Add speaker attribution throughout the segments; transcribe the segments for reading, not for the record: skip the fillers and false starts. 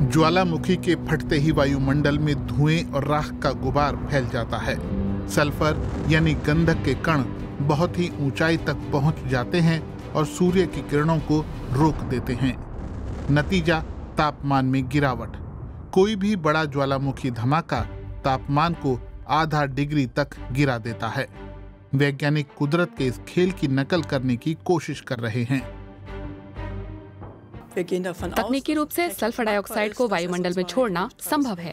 Speaker 1: ज्वालामुखी के फटते ही वायुमंडल में धुएं और राख का गुबार फैल जाता है। सल्फर यानी गंधक के कण बहुत ही ऊंचाई तक पहुंच जाते हैं और सूर्य की किरणों को रोक देते हैं। नतीजा तापमान में गिरावट। कोई भी बड़ा ज्वालामुखी धमाका तापमान को आधा डिग्री तक गिरा देता है। वैज्ञानिक कुदरत के इस खेल की नकल करने की कोशिश कर रहे हैं।
Speaker 2: तकनीकी रूप से सल्फर डाइऑक्साइड को वायुमंडल में छोड़ना संभव है।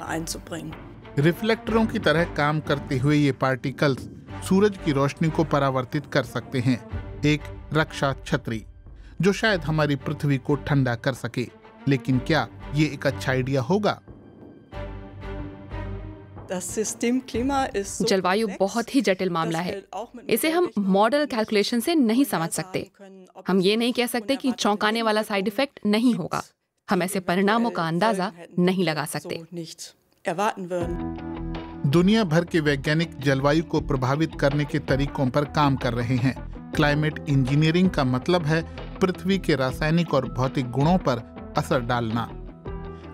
Speaker 1: रिफ्लेक्टरों की तरह काम करते हुए ये पार्टिकल्स सूरज की रोशनी को परावर्तित कर सकते हैं। एक रक्षा छतरी जो शायद हमारी पृथ्वी को ठंडा कर सके। लेकिन क्या ये एक अच्छा आइडिया होगा?
Speaker 2: जलवायु बहुत ही जटिल मामला है। इसे हम मॉडल कैलकुलेशन से नहीं समझ सकते। हम ये नहीं कह सकते कि चौंकाने वाला साइड इफेक्ट नहीं होगा। हम ऐसे परिणामों का अंदाजा नहीं लगा सकते।
Speaker 1: दुनिया भर के वैज्ञानिक जलवायु को प्रभावित करने के तरीकों पर काम कर रहे हैं। क्लाइमेट इंजीनियरिंग का मतलब है पृथ्वी के रासायनिक और भौतिक गुणों पर असर डालना।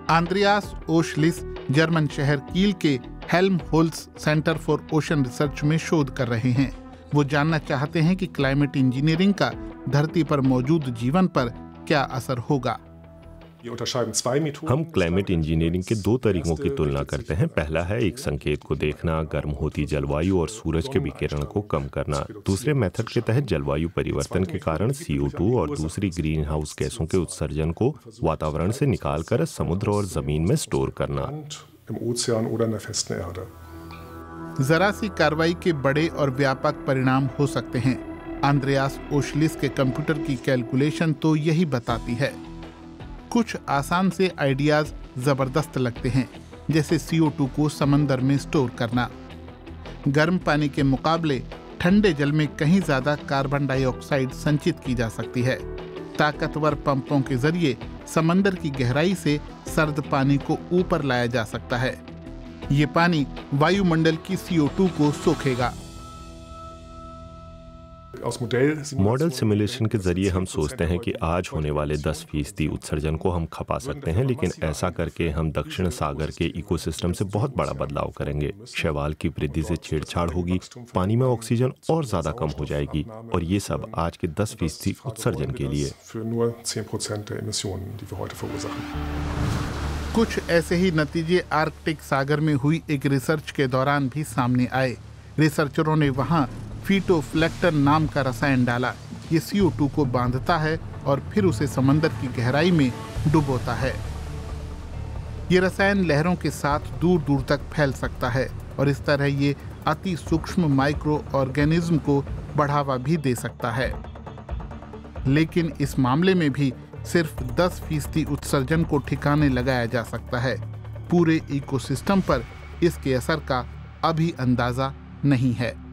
Speaker 1: आंद्रियास ओशलिस जर्मन शहर कील के Helmholtz centre for ocean research में शोध कर रहे हैं। वो जानना चाहते हैं कि क्लाइमेट इंजीनियरिंग का धरती पर मौजूद जीवन पर क्या असर होगा।
Speaker 3: हम क्लाइमेट इंजीनियरिंग के दो तरीकों की तुलना करते हैं। पहला है एक संकेत को देखना, गर्म होती जलवायु और सूरज के विकिरण को कम करना। दूसरे मेथड के तहत जलवायु परिवर्तन के कारण CO2 और दूसरी ग्रीन हाउस गैसों के उत्सर्जन को वातावरण से निकालकर समुद्र और जमीन में स्टोर करना।
Speaker 1: जरा सी कार्रवाई के बड़े और व्यापक परिणाम हो सकते हैं। आंद्रियास ओशलिस के कंप्यूटर की कैलकुलेशन तो यही बताती है। कुछ आसान से आइडियाज जबरदस्त लगते हैं, जैसे CO2 को समंदर में स्टोर करना। गर्म पानी के मुकाबले ठंडे जल में कहीं ज्यादा कार्बन डाइऑक्साइड संचित की जा सकती है। ताकतवर पंपों के जरिए समंदर की गहराई से सर्द पानी को ऊपर लाया जा सकता है। ये पानी वायुमंडल की CO2 को सोखेगा।
Speaker 3: मॉडल सिमुलेशन के जरिए हम सोचते हैं कि आज होने वाले 10% उत्सर्जन को हम खपा सकते हैं, लेकिन ऐसा करके हम दक्षिण सागर के इकोसिस्टम से बहुत बड़ा बदलाव करेंगे। शैवाल की वृद्धि से छेड़छाड़ होगी, पानी में ऑक्सीजन और ज्यादा कम हो जाएगी, और ये सब आज के 10% उत्सर्जन के लिए।
Speaker 1: कुछ ऐसे ही नतीजे आर्कटिक सागर में हुई एक रिसर्च के दौरान भी सामने आए। रिसर्चरों ने वहां फिटोफ्लैक्टन नाम का रसायन डाला। ये CO2 को बांधता है और फिर उसे समंदर की गहराई में डुबोता है। ये रसायन लहरों के साथ दूर दूर तक फैल सकता है और इस तरह ये अति सूक्ष्म माइक्रो ऑर्गेनिज्म को बढ़ावा भी दे सकता है। लेकिन इस मामले में भी सिर्फ 10% उत्सर्जन को ठिकाने लगाया जा सकता है। पूरे इकोसिस्टम पर इसके असर का अभी अंदाजा नहीं है।